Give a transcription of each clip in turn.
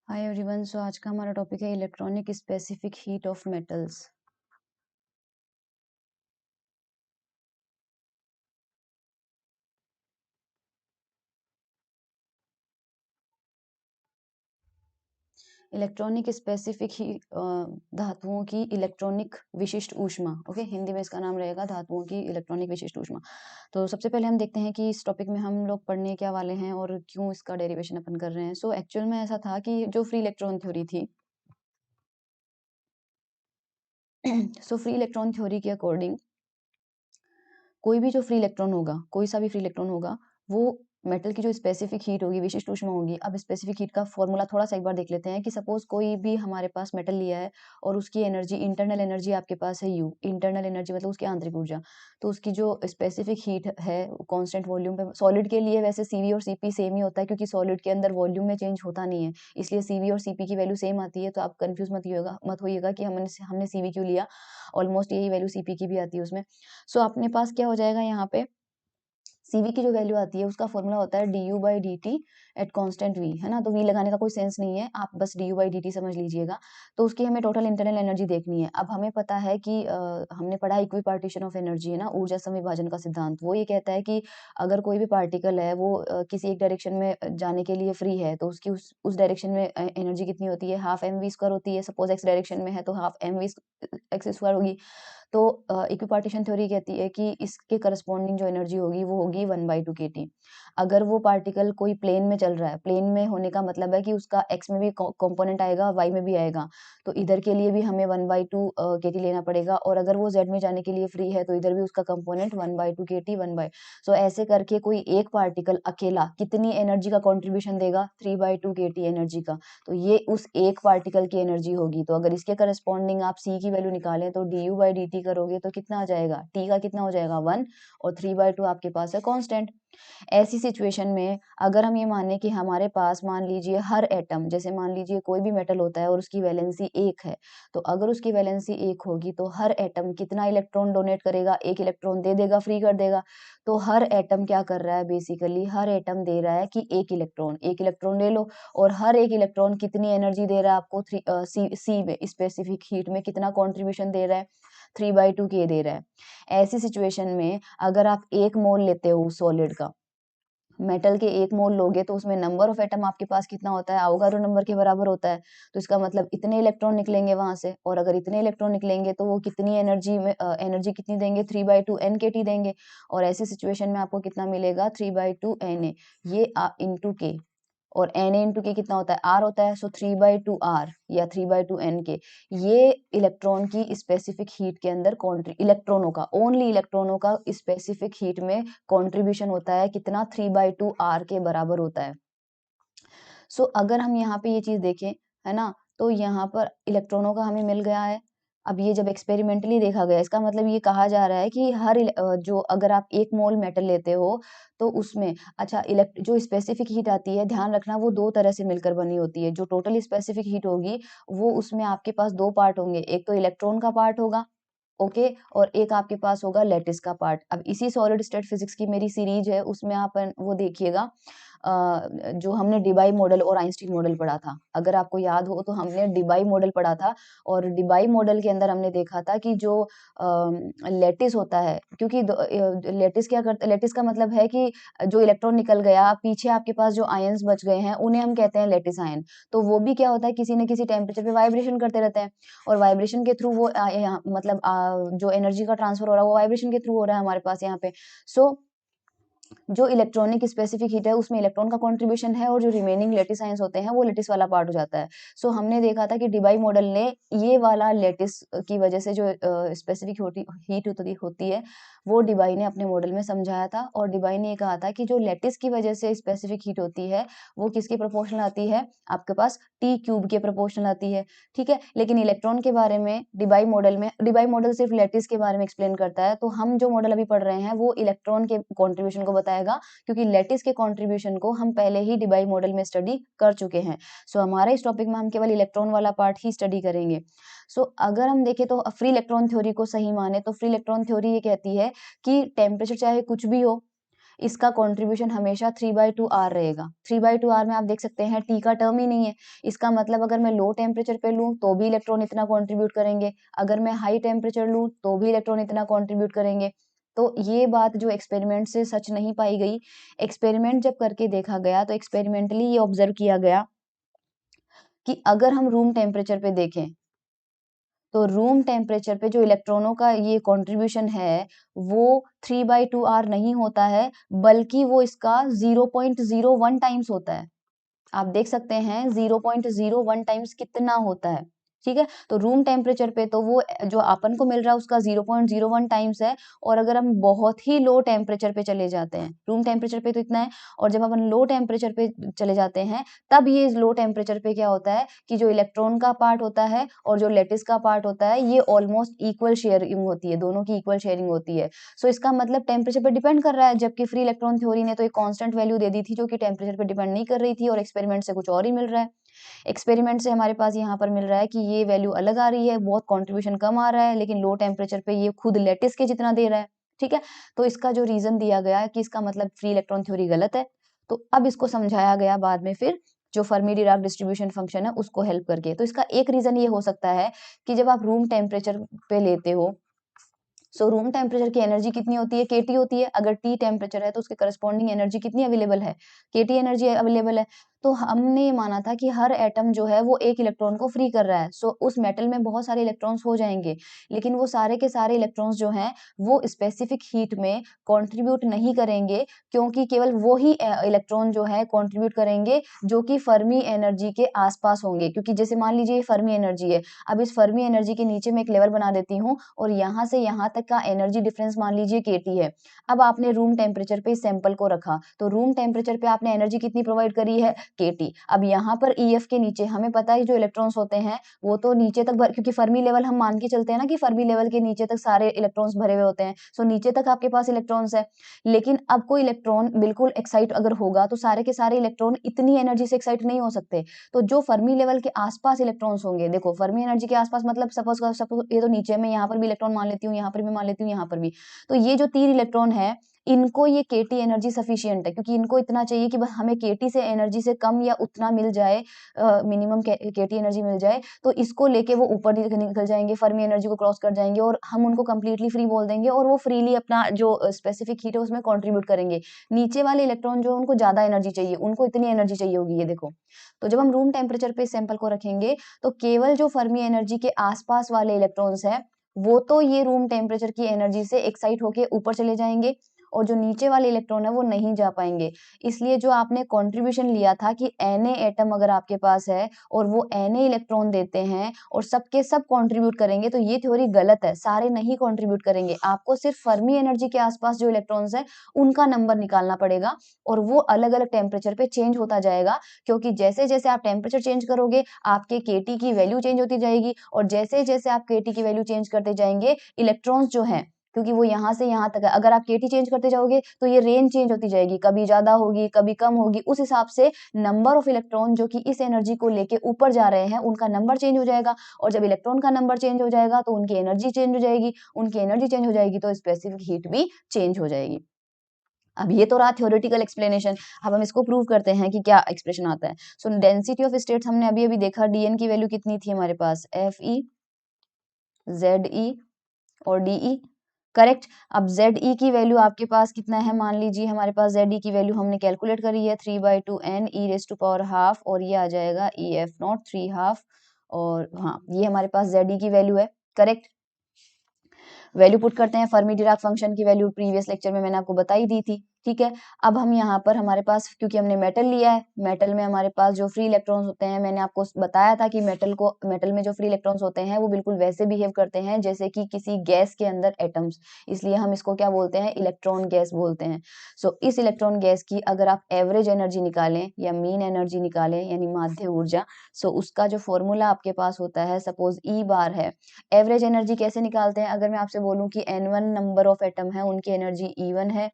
Hi everyone. सो आज का हमारा टॉपिक है electronic specific heat of metals. Electronic specific ही धातुओं की इलेक्ट्रॉनिक विशिष्ट ऊष्मा। ओके, हिंदी में इसका नाम रहेगा धातुओं की इलेक्ट्रॉनिक विशिष्ट ऊष्मा। तो सबसे पहले हम देखते हैं कि इस टॉपिक में हम लोग पढ़ने क्या वाले हैं और क्यों इसका डेरिवेशन अपन कर रहे हैं। सो एक्चुअल में ऐसा था कि जो फ्री इलेक्ट्रॉन थ्योरी थी सो फ्री इलेक्ट्रॉन थ्योरी के अकॉर्डिंग कोई भी जो फ्री इलेक्ट्रॉन होगा, कोई सा भी फ्री इलेक्ट्रॉन होगा, वो मेटल की जो स्पेसिफिक हीट होगी, विशिष्ट ऊष्मा होगी। अब स्पेसिफिक हीट का फॉर्मूला थोड़ा सा एक बार देख लेते हैं कि सपोज कोई भी हमारे पास मेटल लिया है और उसकी एनर्जी, इंटरनल एनर्जी आपके पास है यू। इंटरनल एनर्जी मतलब उसकी आंतरिक ऊर्जा। तो उसकी जो स्पेसिफिक हीट है कांस्टेंट वॉल्यूम पे, सॉलिड के लिए वैसे सीवी और सीपी सेम ही होता है क्योंकि सॉलिड के अंदर वॉल्यूम में चेंज होता नहीं है, इसलिए सीवी और सीपी की वैल्यू सेम आती है। तो आप कंफ्यूज मत होइएगा कि हमने सीवी क्यों लिया, ऑलमोस्ट यही वैल्यू सीपी की भी आती है उसमें। सो अपने पास क्या हो जाएगा यहाँ पे, सीवी की जो वैल्यू आती है उसका फॉर्मूला होता है D U by D T at constant V, है ना। तो वी लगाने का कोई सेंस नहीं है, आप बस D U by D T समझ लीजिएगा। तो उसकी हमें टोटल इंटरनल एनर्जी देखनी है। अब हमें पता है कि हमने पढ़ा इक्वी पार्टीशन ऑफ एनर्जी, है ना, ऊर्जा समविभाजन का सिद्धांत। वो ये कहता है कि अगर कोई भी पार्टिकल है वो किसी एक डायरेक्शन में जाने के लिए फ्री है तो उसकी उस डायरेक्शन में एनर्जी कितनी होती है, हाफ एम वी स्क्वायर होती है। सपोज एक्स डायरेक्शन में है तो half M V X square होगी। तो इक्विपार्टीशन थ्योरी कहती है कि इसके करस्पॉन्डिंग जो एनर्जी होगी वो होगी 1/2 kT। अगर वो पार्टिकल कोई प्लेन में चल रहा है, प्लेन में होने का मतलब है कि उसका एक्स में भी कंपोनेंट आएगा, वाई में भी आएगा। तो इधर के लिए भी हमें 1/2 kT लेना पड़ेगा, और अगर वो जेड में जाने के लिए फ्री है तो इधर भी उसका कंपोनेंट 1/2 kT 1 सो ऐसे करके कोई एक पार्टिकल अकेला कितनी एनर्जी का कॉन्ट्रीब्यूशन देगा, 3/2 kT एनर्जी का। तो ये उस एक पार्टिकल की एनर्जी होगी। तो अगर इसके करस्पॉन्डिंग आप सी की वैल्यू निकालें तो D U by D T करोगे तो कितना आ जाएगा, टी का कितना हो जाएगा 1, और 3/2 आपके पास है कांस्टेंट। ऐसी सिचुएशन में अगर हम ये माने कि हमारे पास मान लीजिए हर एटम, जैसे मान लीजिए कोई भी मेटल होता है और उसकी वैलेंसी 1 है, तो अगर उसकी वैलेंसी 1 होगी तो हर एटम कितना इलेक्ट्रॉन डोनेट करेगा, 1 इलेक्ट्रॉन दे देगा, फ्री कर देगा। तो हर एटम क्या कर रहा है, बेसिकली हर एटम दे रहा है कि 1 इलेक्ट्रॉन ले लो। और हर 1 इलेक्ट्रॉन कितनी एनर्जी दे रहा है आपको, सी में स्पेसिफिक हीट में कितना कॉन्ट्रीब्यूशन दे रहा है, 3/2 के दे रहा है। ऐसी सिचुएशन में अगर आप 1 मोल लेते हो सॉलिड का, मेटल के 1 मोल लोगे तो उसमें नंबर ऑफ एटम आपके पास कितना होता है, अवोगाड्रो नंबर के बराबर होता है। तो इसका मतलब इतने इलेक्ट्रॉन निकलेंगे वहां से, और अगर इतने इलेक्ट्रॉन निकलेंगे तो वो कितनी एनर्जी में एनर्जी कितनी देंगे, 3/2 एन के टी देंगे। और ऐसी सिचुएशन में आपको कितना मिलेगा, 3/2 एन ए, ये इंटू के। और एन ए इंटू के कितना होता है, आर होता है। सो 3/2 आर या 3/2 एन के, ये इलेक्ट्रॉन की स्पेसिफिक हीट के अंदर इलेक्ट्रॉनों का, ओनली इलेक्ट्रॉनों का स्पेसिफिक हीट में कंट्रीब्यूशन होता है कितना, 3/2 आर के बराबर होता है। सो अगर हम यहाँ पे ये चीज देखें, है ना, तो यहाँ पर इलेक्ट्रॉनों का हमें मिल गया है। अब ये जब एक्सपेरिमेंटली देखा गया, इसका मतलब ये कहा जा रहा है कि जो अगर आप 1 मोल मेटल लेते हो तो उसमें, अच्छा, जो स्पेसिफिक हीट आती है, ध्यान रखना वो 2 तरह से मिलकर बनी होती है। जो टोटल स्पेसिफिक हीट होगी वो उसमें आपके पास 2 पार्ट होंगे, एक तो इलेक्ट्रॉन का पार्ट होगा, ओके, और एक आपके पास होगा लैटिस का पार्ट। अब इसी सॉलिड स्टेट फिजिक्स की मेरी सीरीज है, उसमें आप वो देखिएगा, जो हमने डिबाई मॉडल और आइंस्टीन मॉडल पढ़ा था। अगर आपको याद हो तो हमने डिबाई मॉडल पढ़ा था, और डिबाई मॉडल के अंदर हमने देखा था कि जो लैटिस होता है, क्योंकि लैटिस क्या करता है, लैटिस का मतलब है कि जो इलेक्ट्रॉन निकल गया, पीछे आपके पास जो आयंस बच गए हैं उन्हें हम कहते हैं लैटिस आयन। तो वो भी क्या होता है, किसी न किसी टेम्परेचर पे वाइब्रेशन करते रहते हैं, और वाइब्रेशन के थ्रू वो मतलब जो एनर्जी का ट्रांसफर हो रहा है वो वाइब्रेशन के थ्रू हो रहा है हमारे पास यहाँ पे। सो जो इलेक्ट्रॉनिक स्पेसिफिक हीट है उसमें इलेक्ट्रॉन का कंट्रीब्यूशन है, और जो रिमेनिंग लेटिस आयंस होते हैं वो लेटिस वाला पार्ट हो जाता है। सो हमने देखा था कि डिबाई मॉडल ने ये वाला लेटिस की वजह से जो स्पेसिफिक हीट होती है, वो डिबाई ने अपने मॉडल में समझाया था। और डिबाई ने ये कहा था कि जो लेटिस की वजह से स्पेसिफिक हीट होती है वो किसके प्रोपोर्शनल आती है, आपके पास टी क्यूब के प्रोपोर्शनल आती है, ठीक है। लेकिन इलेक्ट्रॉन के बारे में डिबाई मॉडल सिर्फ लेटिस के बारे में एक्सप्लेन करता है, तो हम जो मॉडल अभी पढ़ रहे हैं वो इलेक्ट्रॉन के कॉन्ट्रीब्यूशन को बताएगा, क्योंकि लेटिस के कॉन्ट्रीब्यूशन को हम पहले ही डिबाई मॉडल में स्टडी कर चुके हैं। सो हमारे इस टॉपिक में हम केवल इलेक्ट्रॉन वाला पार्ट ही स्टडी करेंगे। सो अगर हम देखें तो फ्री इलेक्ट्रॉन थ्योरी को सही माने तो फ्री इलेक्ट्रॉन थ्योरी ये कहती है कि टेम्परेचर चाहे कुछ भी हो, इसका कंट्रीब्यूशन हमेशा 3/2r रहेगा। 3/2r में आप देख सकते हैं T का टर्म ही नहीं है। इसका मतलब अगर मैं लो टेम्परेचर पे लूँ तो भी इलेक्ट्रॉन इतना कंट्रीब्यूट करेंगे, अगर मैं हाई टेम्परेचर लूँ तो भी इलेक्ट्रॉन इतना कंट्रीब्यूट करेंगे। तो ये बात जो एक्सपेरिमेंट से सच नहीं पाई गई। एक्सपेरिमेंट जब करके देखा गया तो एक्सपेरिमेंटली ये ऑब्जर्व किया गया कि अगर हम रूम टेम्परेचर पे देखें तो रूम टेम्परेचर पे जो इलेक्ट्रॉनों का ये कंट्रीब्यूशन है वो 3/2r नहीं होता है, बल्कि वो इसका 0.01 टाइम्स होता है। आप देख सकते हैं 0.01 टाइम्स कितना होता है, ठीक है। तो रूम टेम्परेचर पे तो वो जो अपन को मिल रहा है उसका 0.01 टाइम्स है। और अगर हम बहुत ही लो टेम्परेचर पे चले जाते हैं, रूम टेम्परेचर पे तो इतना है, और जब अपन लो टेम्परेचर पे चले जाते हैं तब ये लो टेम्परेचर पे क्या होता है कि जो इलेक्ट्रॉन का पार्ट होता है और जो लेटिस का पार्ट होता है ये ऑलमोस्ट इक्वल शेयरिंग होती है, दोनों की इक्वल शेयरिंग होती है। सो इसका मतलब टेम्परेचर पे डिपेंड कर रहा है, जबकि फ्री इलेक्ट्रॉन थ्योरी ने तो एक कांस्टेंट वैल्यू दे दी थी जो कि टेम्परेचर पे डिपेंड नहीं कर रही थी, और एक्सपेरिमेंट से कुछ और ही मिल रहा है। एक्सपेरिमेंट से हमारे पास यहाँ पर मिल रहा है कि ये वैल्यू अलग आ रही है, बहुत कंट्रीब्यूशन कम आ रहा है, लेकिन लो टेम्परेचर पे ये खुद लेटिस के जितना दे रहा है, ठीक है। तो इसका जो रीजन दिया गया है कि इसका मतलब फ्री इलेक्ट्रॉन थ्योरी गलत है। तो अब इसको समझाया गया बाद में फिर जो फर्मी डिराक डिस्ट्रीब्यूशन फंक्शन है उसको हेल्प करके। तो इसका एक रीजन ये हो सकता है कि जब आप रूम टेम्परेचर पे लेते हो, सो रूम टेम्परेचर की एनर्जी कितनी होती है, केटी होती है। अगर टी टेम्परेचर है तो उसके करस्पॉन्डिंग एनर्जी कितनी अवेलेबल है, केटी एनर्जी अवेलेबल है। तो हमने ये माना था कि हर एटम जो है वो एक इलेक्ट्रॉन को फ्री कर रहा है, सो उस मेटल में बहुत सारे इलेक्ट्रॉन्स हो जाएंगे, लेकिन वो सारे के सारे इलेक्ट्रॉन्स जो हैं वो स्पेसिफिक हीट में कंट्रीब्यूट नहीं करेंगे, क्योंकि केवल वो ही इलेक्ट्रॉन जो है कंट्रीब्यूट करेंगे जो कि फर्मी एनर्जी के आसपास होंगे। क्योंकि जैसे मान लीजिए ये फर्मी एनर्जी है, अब इस फर्मी एनर्जी के नीचे मैं एक लेवल बना देती हूँ और यहाँ से यहाँ तक का एनर्जी डिफरेंस मान लीजिए केटी है। अब आपने रूम टेम्परेचर पे इस सैंपल को रखा, तो रूम टेम्परेचर पे आपने एनर्जी कितनी प्रोवाइड करी है, केटी। अब यहाँ पर ईएफ के नीचे हमें पता है जो इलेक्ट्रॉन्स होते हैं वो तो नीचे तक क्योंकि फर्मी लेवल हम मान के चलते हैं ना कि फर्मी लेवल के नीचे तक सारे इलेक्ट्रॉन्स भरे हुए होते हैं, सो नीचे तक आपके पास इलेक्ट्रॉन्स है। लेकिन अब कोई इलेक्ट्रॉन बिल्कुल एक्साइट अगर होगा तो सारे के सारे इलेक्ट्रॉन इतनी एनर्जी से एक्साइट नहीं हो सकते। तो जो फर्मी लेवल के आसपास इलेक्ट्रॉन्स होंगे, देखो फर्मी एनर्जी के आसपास मतलब सपोज ये तो नीचे में यहाँ पर भी इलेक्ट्रॉन मान लेती हूँ, यहाँ पर भी मान लेती हूँ, यहाँ पर भी। तो ये जो 3 इलेक्ट्रॉन है इनको ये केटी एनर्जी सफिशिएंट है, क्योंकि इनको इतना चाहिए कि बस हमें केटी से एनर्जी से कम या उतना मिल जाए, मिनिमम केटी एनर्जी मिल जाए, तो इसको लेके वो ऊपर निकल जाएंगे, फर्मी एनर्जी को क्रॉस कर जाएंगे और हम उनको कंप्लीटली फ्री बोल देंगे और वो फ्रीली अपना जो स्पेसिफिक हीट है उसमें कंट्रीब्यूट करेंगे। नीचे वाले इलेक्ट्रॉन जो उनको ज्यादा एनर्जी चाहिए, उनको इतनी एनर्जी चाहिए होगी, ये देखो। तो जब हम रूम टेम्परेचर पे सैंपल को रखेंगे तो केवल जो फर्मी एनर्जी के आसपास वाले इलेक्ट्रॉन्स है वो तो ये रूम टेम्परेचर की एनर्जी से एक्साइट होके ऊपर चले जाएंगे, और जो नीचे वाले इलेक्ट्रॉन है वो नहीं जा पाएंगे। इसलिए जो आपने कंट्रीब्यूशन लिया था कि Na एटम अगर आपके पास है और वो Na इलेक्ट्रॉन देते हैं और सबके सब कंट्रीब्यूट करेंगे, तो ये थ्योरी गलत है, सारे नहीं कंट्रीब्यूट करेंगे। आपको सिर्फ फर्मी एनर्जी के आसपास जो इलेक्ट्रॉन्स है उनका नंबर निकालना पड़ेगा, और वो अलग अलग टेम्परेचर पे चेंज होता जाएगा, क्योंकि जैसे जैसे आप टेम्परेचर चेंज करोगे आपके केटी की वैल्यू चेंज होती जाएगी, और जैसे जैसे आप केटी की वैल्यू चेंज करते जाएंगे इलेक्ट्रॉन्स जो हैं, क्योंकि वो यहाँ से यहाँ तक है, अगर आप केटी चेंज करते जाओगे तो ये रेंज चेंज होती जाएगी, कभी ज्यादा होगी कभी कम होगी, उस हिसाब से नंबर ऑफ इलेक्ट्रॉन जो कि इस एनर्जी को लेके ऊपर जा रहे हैं उनका नंबर चेंज हो जाएगा, और जब इलेक्ट्रॉन का नंबर चेंज हो जाएगा तो उनकी एनर्जी चेंज हो जाएगी, उनकी एनर्जी चेंज हो जाएगी तो स्पेसिफिक हीट भी चेंज हो जाएगी। अब ये तो रहा थ्योरेटिकल एक्सप्लेनेशन। अब हम इसको प्रूव करते हैं कि क्या एक्सप्रेशन आता है। सो डेंसिटी ऑफ स्टेट्स हमने अभी अभी देखा, डीएन की वैल्यू कितनी थी हमारे पास, Fe Ze और De, करेक्ट। अब Ze की वैल्यू आपके पास कितना है, मान लीजिए हमारे पास Ze की वैल्यू हमने कैलकुलेट करी है 3/2n e⁻½ और ये आ जाएगा EF0 3/2, और हाँ ये हमारे पास Ze की वैल्यू है, करेक्ट। वैल्यू पुट करते हैं, फर्मी डिराक फंक्शन की वैल्यू प्रीवियस लेक्चर में मैंने आपको बताई दी थी, ठीक है। अब हम यहाँ पर हमारे पास क्योंकि हमने मेटल लिया है, मेटल में हमारे पास जो फ्री इलेक्ट्रॉन्स होते हैं, मैंने आपको बताया था कि मेटल में जो फ्री इलेक्ट्रॉन्स होते हैं वो बिल्कुल वैसे बिहेव करते हैं जैसे कि किसी गैस के अंदर एटम्स, इसलिए हम इसको क्या बोलते हैं, इलेक्ट्रॉन गैस बोलते हैं। सो इस इलेक्ट्रॉन गैस की अगर आप एवरेज एनर्जी निकालें या मीन एनर्जी निकालें यानी माध्य ऊर्जा, सो उसका जो फॉर्मूला आपके पास होता है, सपोज E बार है। एवरेज एनर्जी कैसे निकालते हैं, अगर मैं आपसे बोलूं कि N1 नंबर ऑफ एटम है उनकी एनर्जी E1 है,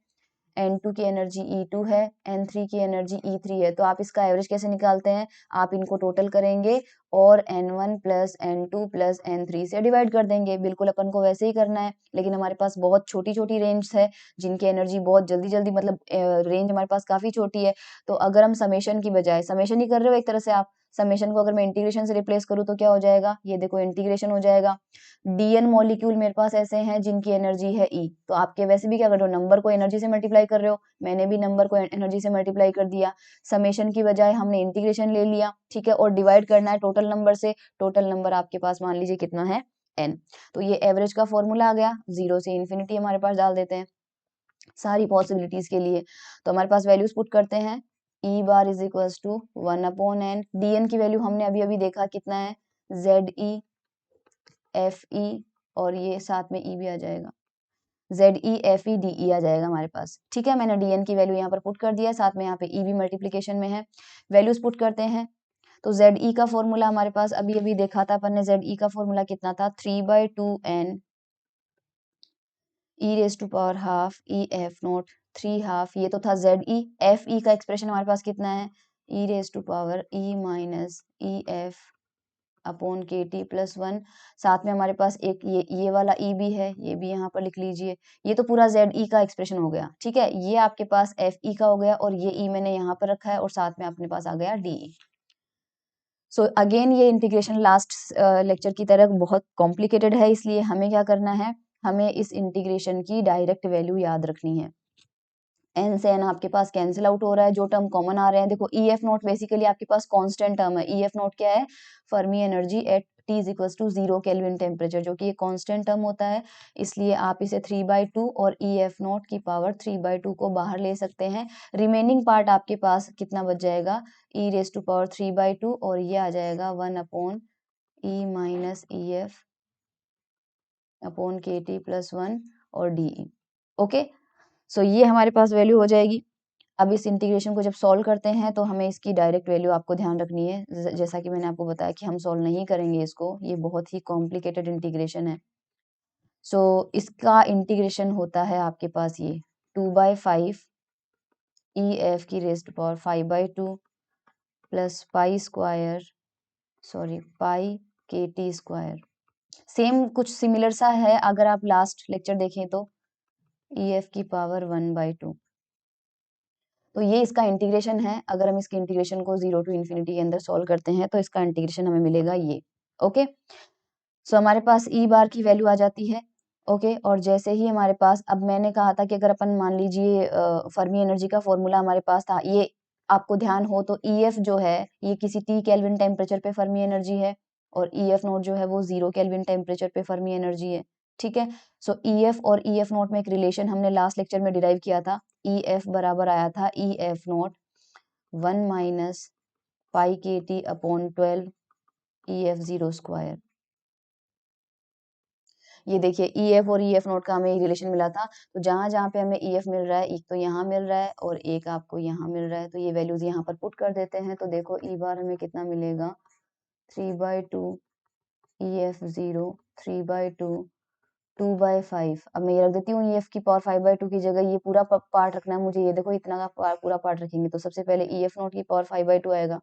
N2 की एनर्जी E2 है, N3 की एनर्जी E3 है। तो आप इसका एवरेज कैसे निकालते हैं? आप इनको टोटल करेंगे और N1 plus N2 plus N3 से डिवाइड कर देंगे। बिल्कुल अपन को वैसे ही करना है, लेकिन हमारे पास बहुत छोटी-छोटी रेंज है जिनकी एनर्जी बहुत जल्दी-जल्दी मतलब रेंज हमारे पास काफ़ी छोटी है। तो अगर हम समेशन की बजाय समेशन ही कर रहे हो एक तरह से आप, समेशन को अगर मैं इंटीग्रेशन से रिप्लेस करूँ तो क्या हो जाएगा? ये देखो इंटीग्रेशन हो जाएगा। Dn मॉलिक्यूल मेरे पास ऐसे हैं जिनकी एनर्जी है E, तो आपके वैसे भी क्या कर रहे हो, नंबर को एनर्जी से मल्टीप्लाई कर रहे हो, मैंने भी नंबर को एनर्जी से मल्टीप्लाई कर दिया। समेशन की बजाय हमने इंटीग्रेशन ले लिया, ठीक है, और डिवाइड करना है टोटल नंबर से। टोटल नंबर आपके पास मान लीजिए कितना है? n। तो ये एवरेज का फॉर्मूला आ गया, 0 से इन्फिनिटी हमारे पास डाल देते हैं सारी पॉसिबिलिटीज के लिए। तो हमारे पास वैल्यूज पुट करते हैं, E bar is equals to 1/n। Dn की वैल्यू हमने अभी अभी देखा कितना है? ZE FE, और ये साथ में E भी आ जाएगा, ZE FE DE आ जाएगा हमारे पास, ठीक है। मैंने Dn की वैल्यू यहाँ पर पुट कर दिया, साथ में यहाँ पे E भी मल्टीप्लीकेशन में है। वैल्यूज पुट करते हैं, तो ZE का फॉर्मूला हमारे पास अभी अभी देखा था अपन ने, ZE का फॉर्मूला कितना था? 3/2n e raise to power half EF0 3 half, ये तो था ZE। FE का एक्सप्रेशन हमारे पास कितना है? e raise to power E minus EF upon KT plus 1। साथ में हमारे पास एक ये वाला E भी है, ये भी यहाँ पर लिख लीजिए। ये तो पूरा ZE का एक्सप्रेशन हो गया, ठीक है। ये आपके पास FE का हो गया, और ये E मैंने यहाँ पर रखा है, और साथ में अपने पास आ गया DE। सो अगेन ये इंटीग्रेशन लास्ट लेक्चर की तरह बहुत कॉम्प्लिकेटेड है, इसलिए हमें क्या करना है, हमें इस इंटीग्रेशन की डायरेक्ट वैल्यू याद रखनी है। n से n आपके पास कैंसिल आउट हो रहा है, जो टर्म कॉमन आ रहे हैं, देखो EF0 बेसिकली आपके पास कांस्टेंट टर्म है। EF0 क्या है? Fermi energy at T is equal to 0 kelvin temperature, जो कि ये कांस्टेंट टर्म होता है। इसलिए आप इसे 3/2 और EF0 की पावर 3/2 को बाहर ले सकते हैं। रिमेनिंग पार्ट आपके पास कितना बच जाएगा? E रेज टू पावर 3/2, और ये आ जाएगा 1/E minus EF upon KT plus 1 और DE। ओके, सो ये हमारे पास वैल्यू हो जाएगी। अब इस इंटीग्रेशन को जब सॉल्व करते हैं तो हमें इसकी डायरेक्ट वैल्यू आपको ध्यान रखनी है। जैसा कि मैंने आपको बताया कि हम सॉल्व नहीं करेंगे इसको, ये बहुत ही कॉम्प्लिकेटेड इंटीग्रेशन है। सो इसका इंटीग्रेशन होता है आपके पास ये 2/5 EF की raise to power 5/2 plus pi square pi KT square. Same कुछ सिमिलर सा है अगर आप लास्ट लेक्चर देखें तो, EF की पावर 1/2। तो ये इसका इंटीग्रेशन है। अगर हम इसके इंटीग्रेशन को 0 टू इन्फिनिटी के अंदर सॉल्व करते हैं तो इसका इंटीग्रेशन हमें मिलेगा ये। ओके, सो हमारे पास E बार की वैल्यू आ जाती है। ओके, और जैसे ही हमारे पास, अब मैंने कहा था कि अगर अपन मान लीजिए फर्मी एनर्जी का फॉर्मूला हमारे पास था, ये आपको ध्यान हो तो EF जो है ये किसी T केल्विन टेम्परेचर पे फर्मी एनर्जी है, और EF0 जो है वो 0 केल्विन टेम्परेचर पे फर्मी एनर्जी है, ठीक है। सो EF और EF0 में एक रिलेशन हमने लास्ट लेक्चर में डिराइव किया था। EF बराबर आया था EF0 1 minus pi KT upon 12 EF0 square. ये देखिए EF और EF0 का हमें रिलेशन मिला था, तो जहां जहां पे हमें EF मिल रहा है, एक तो यहाँ मिल रहा है और एक आपको यहाँ मिल रहा है, तो ये वैल्यूज यहाँ पर पुट कर देते हैं। तो देखो E बार हमें कितना मिलेगा? 3/2 EF0 3/2 2/5। अब मैं ये रख देती हूँ EF की पावर 5/2 की जगह, ये पूरा पार्ट रखना है मुझे। ये देखो इतना का पूरा पार्ट रखेंगे, तो सबसे पहले EF0 की पावर 5/2 आएगा,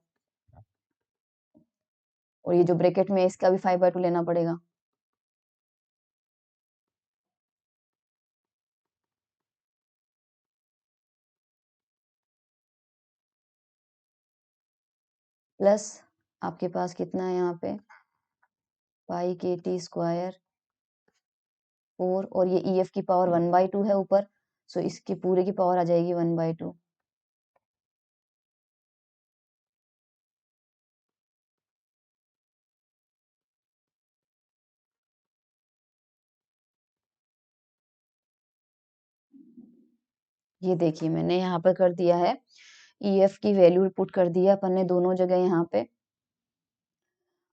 और ये जो ब्रैकेट में है इसका भी 5/2 लेना पड़ेगा। प्लस आपके पास कितना है यहाँ पे? पाई KT स्क्वायर 4, और ये EF की पावर 1/2 है ऊपर, सो इसकी पूरे की पावर आ जाएगी 1/2। ये देखिए मैंने यहाँ पर कर दिया है, EF की वैल्यू पुट कर दिया अपन ने दोनों जगह यहाँ पे।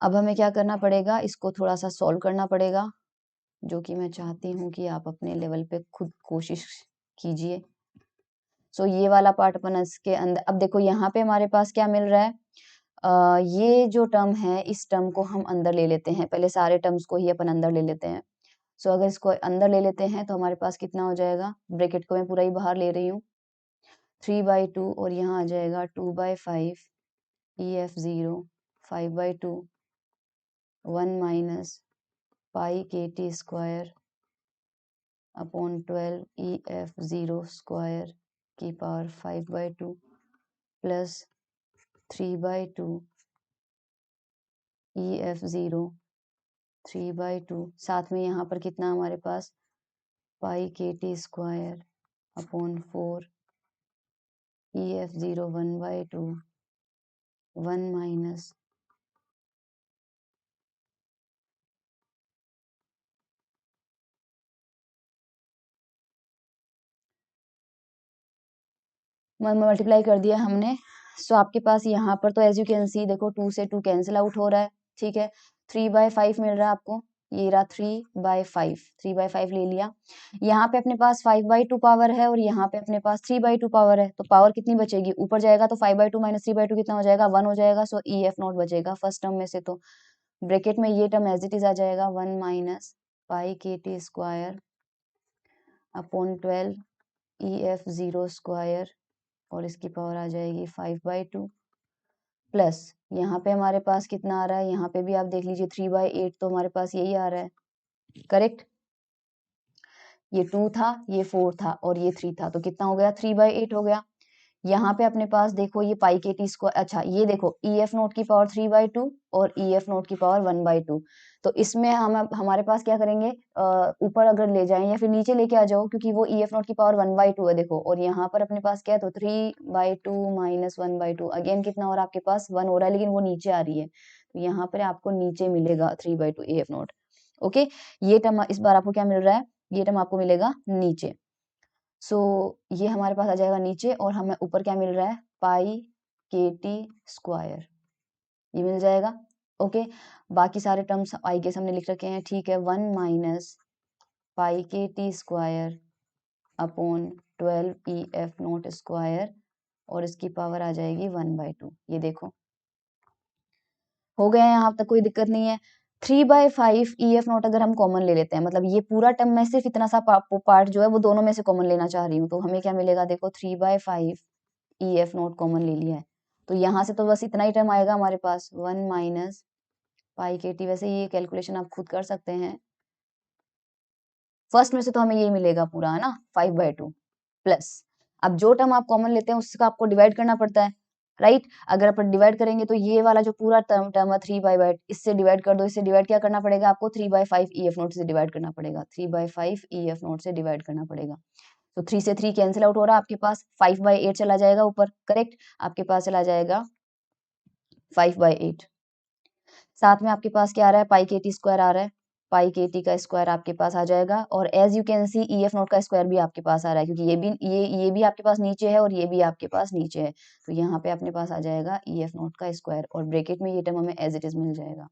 अब हमें क्या करना पड़ेगा, इसको थोड़ा सा सॉल्व करना पड़ेगा, जो कि मैं चाहती हूँ कि आप अपने लेवल पे खुद कोशिश कीजिए। सो ये वाला पार्ट अपन इसके अंदर, अब देखो यहाँ पे हमारे पास क्या मिल रहा है, ये जो टर्म है इस टर्म को हम अंदर ले लेते हैं, पहले सारे टर्म्स को ही अपन अंदर ले लेते हैं। सो अगर इसको अंदर ले लेते हैं तो हमारे पास कितना हो जाएगा, ब्रैकेट को मैं पूरा ही बाहर ले रही हूँ, 3/2 और यहाँ आ जाएगा 2/5 EF0 5/2 1 minus pi KT square upon 12 EF0 square की पावर 5/2 प्लस 3/2 EF0 3/2, साथ में यहाँ पर कितना हमारे पास पाई KT square upon 4 EF0 1/2 1 minus multiply कर दिया हमने। सो आपके पास यहाँ पर तो एज यू कैन सी देखो 2 से 2 कैंसिल आउट हो रहा है, ठीक है। 3/5 मिल रहा है आपको, ये रहा 3/5 ले लिया। यहाँ पे अपने पास 5/2 पावर है और यहाँ पे अपने पास 3/2 पावर है, तो पावर कितनी बचेगी, ऊपर जाएगा तो 5/2 माइनस 3/2 कितना हो जाएगा, 1 हो जाएगा। सो EF0 बचेगा फर्स्ट टर्म में से, तो ब्रैकेट में ये टर्म एज इट इज आ जाएगा 1 minus pi KT square upon 12 EF0 square और इसकी पावर आ जाएगी 5/2 प्लस यहाँ पे हमारे पास कितना आ रहा है, यहाँ पे भी आप देख लीजिए 3/8, तो हमारे पास यही आ रहा है, करेक्ट। ये 2 था, ये 4 था और ये 3 था, तो कितना हो गया, 3/8 हो गया। यहाँ पे अपने पास देखो ये पाई KT स्क्वायर, अच्छा ये देखो EF0 की पावर 3/2 और EF0 की पावर 1/2, तो इसमें हम हमारे पास क्या करेंगे, ऊपर अगर ले जाएं या फिर नीचे लेके आ जाओ, क्योंकि वो EF0 की पावर 1/2 है देखो, और यहाँ पर अपने पास क्या है, तो 3/2 माइनस 1/2, अगेन कितना हो रहा है आपके पास 1 हो रहा है, लेकिन वो नीचे आ रही है, तो यहाँ पर आपको नीचे मिलेगा 3/2 EF0। ओके, ये टर्म इस बार आपको क्या मिल रहा है, ये टर्म आपको मिलेगा नीचे। सो ये हमारे पास आ जाएगा नीचे, और हमें ऊपर क्या मिल रहा है, पाई KT स्क्वायर, ये मिल जाएगा। ओके, बाकी सारे टर्म्स आई गेस हमने लिख रखे हैं, ठीक है। 1 minus pi KT square upon 12 EF0 square और इसकी पावर आ जाएगी 1/2, ये देखो हो गया, यहाँ तक कोई दिक्कत नहीं है। 3/5 EF0 अगर हम कॉमन ले लेते हैं, मतलब ये पूरा टर्म में सिर्फ इतना सा पार्ट जो है वो दोनों में से कॉमन लेना चाह रही हूँ, तो हमें क्या मिलेगा, देखो 3/5 EF0 कॉमन ले लिया है, तो यहाँ से तो बस इतना ही टर्म आएगा हमारे पास, 1 माइनस पाई KT। वैसे ये कैलकुलेशन आप खुद कर सकते हैं, फर्स्ट में से तो हमें ये मिलेगा पूरा, है ना, 5/2 प्लस, अब जो टर्म आप कॉमन लेते हैं उसका आपको डिवाइड करना पड़ता है, राइट। अगर अपन डिवाइड करेंगे तो ये वाला जो पूरा टर्म है 3/5, इससे डिवाइड कर दो, इससे डिवाइड क्या करना पड़ेगा आपको, 3/5 EF0 से डिवाइड करना पड़ेगा, 3/5 EF0 से डिवाइड करना पड़ेगा। तो 3 से 3 कैंसिल आउट हो रहा है, आपके पास 5/8 चला जाएगा ऊपर, करेक्ट, आपके पास चला जाएगा 5/8। साथ में आपके पास क्या आ रहा है, पाई KT स्क्वायर आ रहा है, पाई KT का स्क्वायर आपके पास आ जाएगा, और as you can see EF0 का स्क्वायर भी आपके पास आ रहा है, क्योंकि ये भी आपके पास नीचे है और ये भी आपके पास नीचे है, तो यहाँ पे अपने पास आ जाएगा EF0 का स्क्वायर, और ब्रैकेट में ये टर्म हमें एज इट इज मिल जाएगा।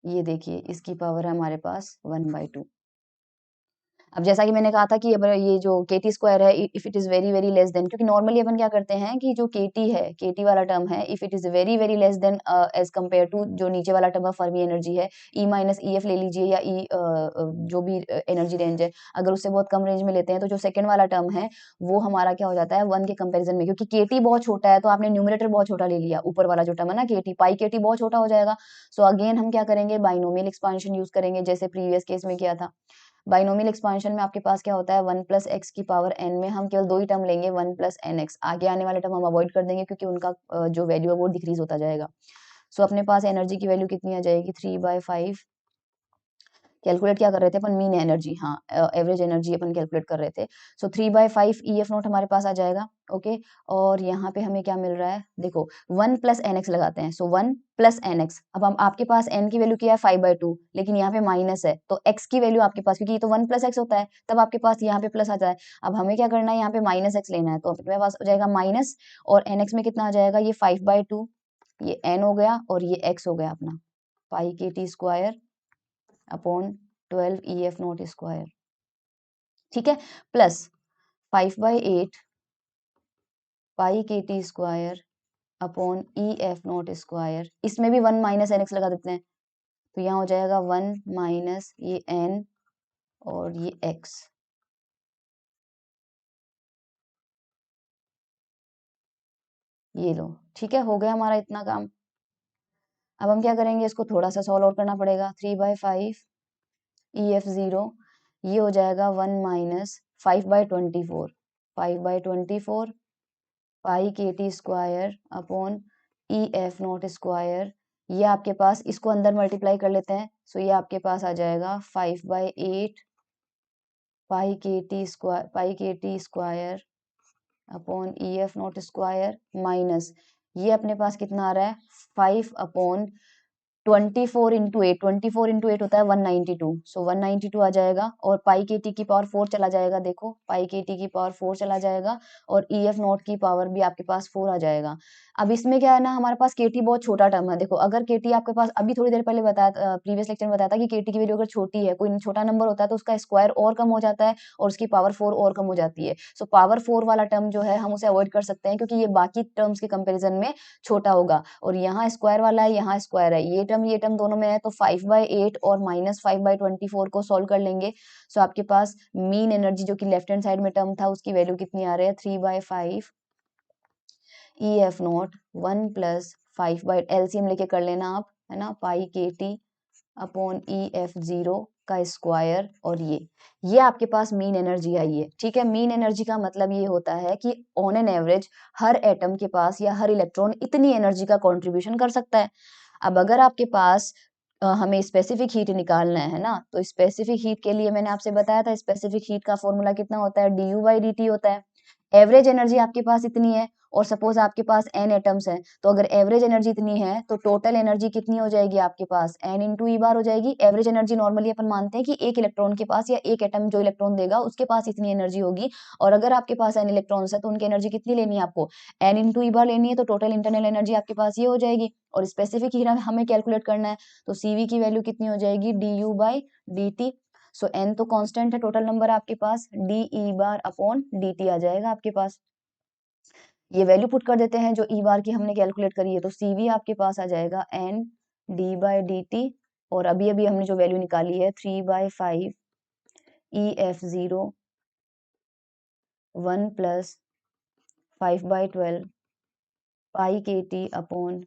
ये देखिए इसकी पावर है हमारे पास 1/2। अब जैसा कि मैंने कहा था कि अब ये जो KT स्क्वायर है, if it is very very less then, क्योंकि नॉर्मली अपन क्या करते हैं कि जो KT है, KT वाला टर्म है, if it is very very less than as compare to जो नीचे वाला टर्म है फर्मी एनर्जी है, E माइनस EF ले लीजिए, या जो भी एनर्जी रेंज है, अगर उससे बहुत कम रेंज में लेते हैं तो जो सेकंड वाला टर्म है वो हमारा क्या हो जाता है 1 के कंपेरिजन में, क्योंकि KT बहुत छोटा है तो आपने न्यूमरेटर बहुत छोटा ले लिया, ऊपर वाला जो टर्म है ना KT, पाई KT बहुत छोटा हो जाएगा। सो अगेन हम क्या करेंगे, बाइनोमियल एक्सपांशन यूज करेंगे, जैसे प्रीवियस केस में किया था। बाइनोमियल एक्सपांशन में आपके पास क्या होता है, 1 प्लस एक्स की पावर n में हम केवल दो ही टर्म लेंगे, 1 प्लस NX, आगे आने वाले टर्म हम अवॉइड कर देंगे क्योंकि उनका जो वैल्यू है वो डिक्रीज होता जाएगा। सो अपने पास एनर्जी की वैल्यू कितनी आ जाएगी, 3/5, कैलकुलेट क्या कर रहे थे अपन, मीन एनर्जी, हाँ एवरेज एनर्जी अपन कैलकुलेट कर रहे थे। सो 3/5 EF0 हमारे पास आ जाएगा, ओके। और यहाँ पे हमें क्या मिल रहा है, देखो 1 प्लस NX लगाते हैं, सो 1 प्लस NX, अब हम आपके पास n की वैल्यू क्या है 5/2, लेकिन यहाँ पे माइनस है, तो x की वैल्यू आपके पास, क्योंकि ये तो 1 प्लस x होता है, तब आपके पास यहाँ पे प्लस आता है। अब हमें क्या करना है, यहाँ पे माइनस x लेना है, तो अपने पास हो जाएगा माइनस, और NX में कितना आ जाएगा, ये 5/2, ये n हो गया और ये x हो गया अपना, पाई KT square upon 12 EF0 square, ठीक है, plus 5/8 pi KT square upon E F not square, इसमें भी 1 माइनस एन एक्स लगा देते हैं, तो यहाँ हो जाएगा 1 माइनस ये एन और ये एक्स। ये लो, ठीक है, हो गया हमारा इतना काम। अब हम क्या करेंगे, इसको थोड़ा सा सॉल्व और करना पड़ेगा। 3/5 ई एफ जीरो, ये हो जाएगा 1 माइनस 5/24, 5/24 पाई के T square upon E F not square. ये आपके पास, इसको अंदर मल्टीप्लाई कर लेते हैं, सो ये आपके पास आ जाएगा 5/8 पाई के T square upon E F not square minus, ये अपने पास कितना आ रहा है 5/24 इंटू 8, 24 इंटू 8 होता है 192, सो 192 आ जाएगा, और पाई के टी की पावर 4 चला जाएगा, देखो पाई के टी की पावर 4 चला जाएगा, और ई एफ नॉट की पावर भी आपके पास 4 आ जाएगा। अब इसमें क्या है ना, हमारे पास के टी बहुत छोटा टर्म है। देखो अगर के टी आपके पास, अभी थोड़ी देर पहले बताया, प्रीवियस लेक्चर में बताया था कि के टी की वैल्यू अगर छोटी है, कोई छोटा नंबर होता है, तो उसका स्क्वायर और कम हो जाता है और उसकी पावर 4 और कम हो जाती है। सो पावर 4 वाला टर्म जो है हम उसे अवॉइड कर सकते हैं, क्योंकि ये बाकी टर्म्स के कंपेरिजन में छोटा होगा, और यहाँ स्क्वायर वाला है, यहाँ स्क्वायर है, ये टर्म दोनों में है, तो 5/8 और माइनस 5/24 को सॉल्व कर लेंगे। सो आपके पास मीन एनर्जी जो कि लेफ्ट हैंड साइड में टर्म था, उसकी वैल्यू कितनी आ रही है 3/5 E F not 1 plus 5 LCM लेके कर लेना आप, है ना, पाई के T upon E F zero का स्क्वायर, और ये आपके पास मीन एनर्जी आई है। ठीक है, मीन एनर्जी का मतलब ये होता है कि on an average her atom के पास या हर इलेक्ट्रॉन इतनी एनर्जी का कंट्रीब्यूशन कर सकता है। अब अगर आपके पास हमें स्पेसिफिक हीट निकालना है ना, तो स्पेसिफिक हीट के लिए मैंने आपसे बताया था, स्पेसिफिक हीट का फॉर्मूला कितना होता है, du/dt होता है। एवरेज एनर्जी आपके पास इतनी है, और सपोज आपके पास n एटम्स हैं, तो अगर एवरेज एनर्जी इतनी है तो टोटल एनर्जी कितनी हो जाएगी आपके पास, n इंटू ई बार हो जाएगी। एवरेज एनर्जी नॉर्मली अपन मानते हैं कि एक इलेक्ट्रॉन के पास या एक एटम जो इलेक्ट्रॉन देगा उसके पास इतनी एनर्जी होगी, और अगर आपके पास n इलेक्ट्रॉन्स है तो उनकी एनर्जी कितनी लेनी है आपको, n इंटू ई बार लेनी है, तो टोटल इंटरनल एनर्जी आपके पास ये हो जाएगी। और स्पेसिफिक हीट हमें कैलकुलेट करना है, तो CV की वैल्यू कितनी हो जाएगी du/dt। सो n तो कांस्टेंट है, टोटल नंबर आपके पास D E bar upon dt आ जाएगा आपके पास। ये वैल्यू पुट कर देते हैं जो ई बार की हमने कैलकुलेट करी है, तो CV आपके पास आ जाएगा n d/dt, और अभी अभी हमने जो वैल्यू निकाली है 3/5 ई एफ जीरो 1 प्लस 5/12 पाई के T upon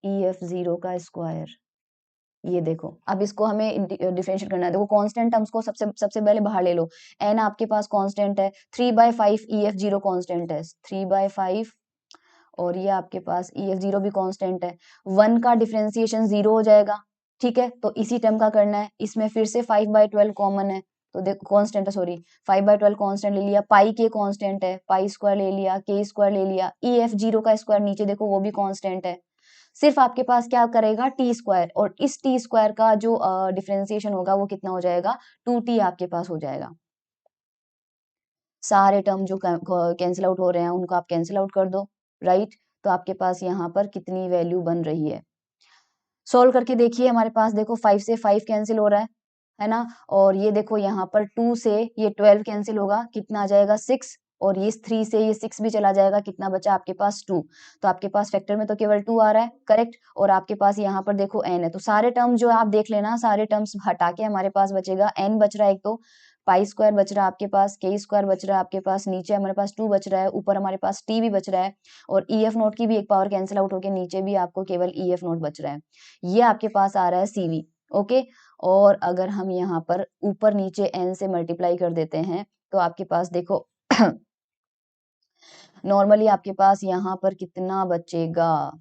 E F zero का स्क्वायर। ये देखो, अब इसको हमें डिफरेंशिएट करना है। देखो कांस्टेंट टर्म्स को सबसे सबसे पहले बाहर ले लो, n आपके पास कांस्टेंट है, 3/5 ई एफ जीरो कांस्टेंट है, 3/5, और ये आपके पास ई एफ जीरो भी कांस्टेंट है। 1 का डिफरेंशिएशन 0 हो जाएगा। ठीक है, तो इसी टर्म का करना है, इसमें फिर से 5/12 कॉमन है, तो देखो कांस्टेंट है, सॉरी 5/12 कांस्टेंट ले लिया, पाई के कांस्टेंट है, पाई स्क्वायर ले लिया, के स्क्वायर ले लिया, ई एफ जीरो का स्क्वायर नीचे देखो वो भी कांस्टेंट है। सिर्फ आपके पास क्या करेगा टी स्क्वायर, और इस टी स्क्वायर का जो डिफरेंशिएशन होगा वो कितना हो जाएगा 2t आपके पास हो जाएगा। सारे टर्म जो कैंसिल आउट हो रहे हैं उनको आप कैंसिल आउट कर दो, राइट। तो आपके पास यहाँ पर कितनी वैल्यू बन रही है, सोल्व करके देखिए। हमारे पास देखो 5 से 5 कैंसिल हो रहा है ना, और ये देखो यहाँ पर 2 से ये 12 कैंसिल होगा, कितना आ जाएगा 6, और ये 3 से ये 6 भी चला जाएगा, कितना बचा आपके पास 2। तो आपके पास फैक्टर में तो केवल 2 आ रहा है, करेक्ट। और आपके पास यहाँ पर देखो n है, तो सारे टर्म जो आप देख लेना, सारे टर्म्स हटा के हमारे पास बचेगा n बच रहा है, एक तो पाई स्क्वायर बच रहा है आपके पास, के स्क्वायर बच रहा है आपके पास, नीचे हमारे पास 2 बच रहा है, ऊपर हमारे पास t भी बच रहा है, और ई एफ नोट की भी एक पावर कैंसिल आउट होकर नीचे भी आपको केवल ई एफ नोट बच रहा है। ये आपके पास आ रहा है CV, ओके। और अगर हम यहाँ पर ऊपर नीचे n से मल्टीप्लाई कर देते हैं, तो आपके पास देखो नॉर्मली आपके पास यहाँ पर कितना बचेगा,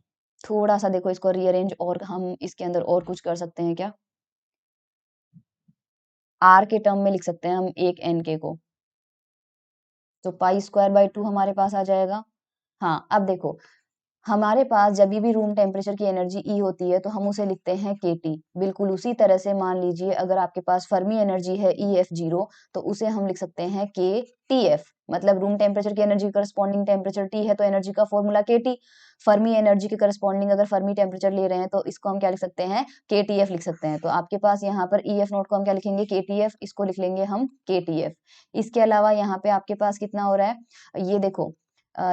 थोड़ा सा देखो इसको रीअरेंज, और हम इसके अंदर और कुछ कर सकते हैं क्या, R के टर्म में लिख सकते हैं हम एक n के को, तो पाई² 2 हमारे पास आ जाएगा। हाँ, अब देखो हमारे पास जब भी रूम टेम्परेचर की एनर्जी E होती है तो हम उसे लिखते हैं KT। बिल्कुल उसी तरह से मान लीजिए अगर आपके पास फर्मी एनर्जी है EF0, तो उसे हम लिख सकते हैं KTF। मतलब रूम टेम्परेचर की एनर्जी करस्पॉन्डिंग टेम्परेचर T है तो एनर्जी का फॉर्मूला KT। फर्मी एनर्जी के करस्पॉन्डिंग अगर फर्मी टेम्परेचर ले रहे हैं तो इसको हम क्या लिख सकते हैं, KTF लिख सकते हैं। तो आपके पास यहाँ पर EF नोट को हम क्या लिखेंगे, KTF, इसको लिख लेंगे हम KTF। इसके अलावा यहाँ पे आपके पास कितना हो रहा है, ये देखो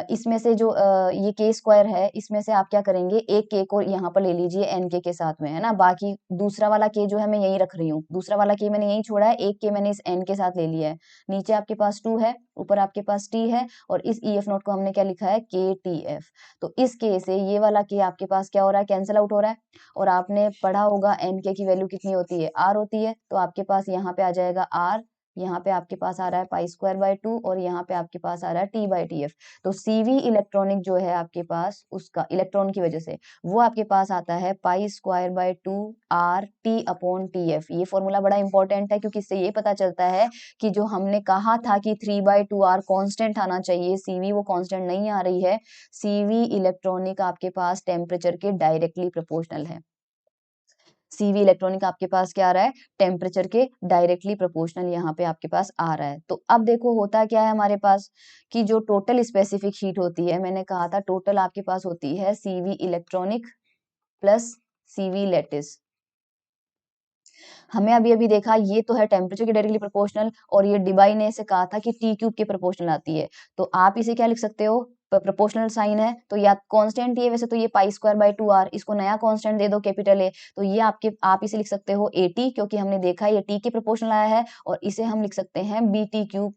इसमें से जो ये के स्क्वायर है, इसमें से आप क्या करेंगे, एक के को यहाँ पर ले लीजिए एन के साथ में, है ना। बाकी दूसरा वाला के जो है मैं यही रख रही हूँ, दूसरा वाला के मैंने यही छोड़ा है, एक के मैंने इस एन के साथ ले लिया है। नीचे आपके पास 2 है, ऊपर आपके पास टी है, और इस ई एफ नोट को हमने क्या लिखा है, के टी एफ। तो इस के से ये वाला के आपके पास क्या हो रहा है, कैंसिल आउट हो रहा है। और आपने पढ़ा होगा एन के की वैल्यू कितनी होती है, आर होती है। तो आपके पास यहाँ पे आ जाएगा आर, यहाँ पे आपके पास आ रहा है पाई स्क्वायर बाय 2, और यहाँ पे आपके पास आ रहा है टी बाई टी एफ। तो सीवी इलेक्ट्रॉनिक जो है आपके पास, उसका इलेक्ट्रॉन की वजह से वो आपके पास आता है pi square by 2 R T upon T F. ये फॉर्मूला बड़ा इंपॉर्टेंट है, क्योंकि इससे ये पता चलता है कि जो हमने कहा था कि 3/2 आर कॉन्स्टेंट आना चाहिए, सीवी वो कॉन्स्टेंट नहीं आ रही है। सीवी इलेक्ट्रॉनिक आपके पास टेम्परेचर के डायरेक्टली प्रोपोर्शनल है। सीवी इलेक्ट्रॉनिक आपके पास क्या आ रहा है, टेम्परेचर के डायरेक्टली प्रोपोर्शनल यहाँ पे आपके पास आ रहा है। तो अब देखो होता क्या है हमारे पास, कि जो टोटल स्पेसिफिक हीट होती है, मैंने कहा था टोटल आपके पास होती है CV electronic plus CV lattice. हमें अभी अभी देखा ये तो है टेम्परेचर के डायरेक्टली प्रोपोर्शनल, और ये डिबाई ने ऐसे कहा था कि टी क्यूब के प्रोपोर्शनल आती है। तो आप इसे क्या लिख सकते हो, प्रोपोर्शनल साइन है तो या कांस्टेंट ही है, वैसे तो ये पाई स्क्वायर बाय 2 आर, इसको नया कांस्टेंट दे दो कैपिटल ए, तो ये आप इसे लिख सकते हो एटी, क्योंकि हमने देखा ये टी के प्रोपोर्शनल आया है। और इसे हम लिख सकते हैं बी टी क्यूब,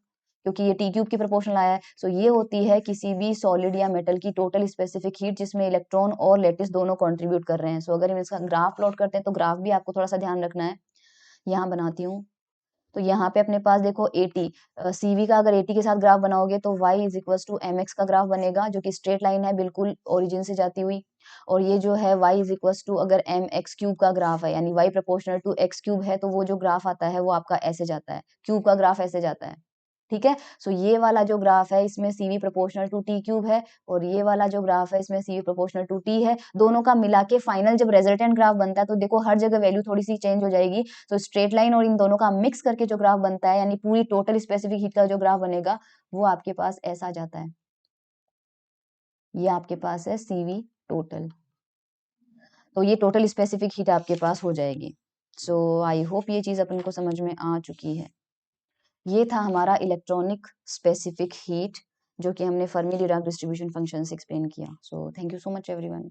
क्योंकि ये टी क्यूब के प्रोपोर्शनल आया है। सो ये होती है किसी भी सॉलिड या मेटल की टोटल स्पेसिफिक हीट, जिसमें इलेक्ट्रॉन और लेटिस दोनों कंट्रीब्यूट कर रहे हैं। सो अगर हम इसका ग्राफ प्लॉट करते हैं, तो ग्राफ भी आपको थोड़ा सा ध्यान रखना है। यहाँ बनाती हूँ, तो यहाँ पे अपने पास देखो 80, सीवी का अगर 80 के साथ ग्राफ बनाओगे तो y is equal to M X का ग्राफ बनेगा, जो कि स्ट्रेट लाइन है बिल्कुल ओरिजिन से जाती हुई। और ये जो है y इज इक्वल टू अगर एम एक्स क्यूब का ग्राफ है, यानी y proportional to X cube है, तो वो जो ग्राफ आता है वो आपका ऐसे जाता है, क्यूब का ग्राफ ऐसे जाता है। ठीक है। सो ये वाला जो ग्राफ है इसमें CV proportional to T cube है, और ये वाला जो ग्राफ है इसमें सीवी प्रोपोर्शनल टू टी है। दोनों का मिला के फाइनल जब रेजल्टेंट ग्राफ बनता है, तो देखो हर जगह वैल्यू थोड़ी सी चेंज हो जाएगी। तो स्ट्रेट लाइन और इन दोनों का मिक्स करके जो ग्राफ बनता है, यानी पूरी टोटल स्पेसिफिक हीट का जो ग्राफ बनेगा, वो आपके पास ऐसा जाता है। ये आपके पास है सीवी टोटल। तो ये टोटल स्पेसिफिक हीट आपके पास हो जाएगी। सो आई होप ये चीज अपन को समझ में आ चुकी है। ये था हमारा इलेक्ट्रॉनिक स्पेसिफिक हीट, जो कि हमने फर्मी डिराक डिस्ट्रीब्यूशन फंक्शन से एक्सप्लेन किया। So thank you so much everyone.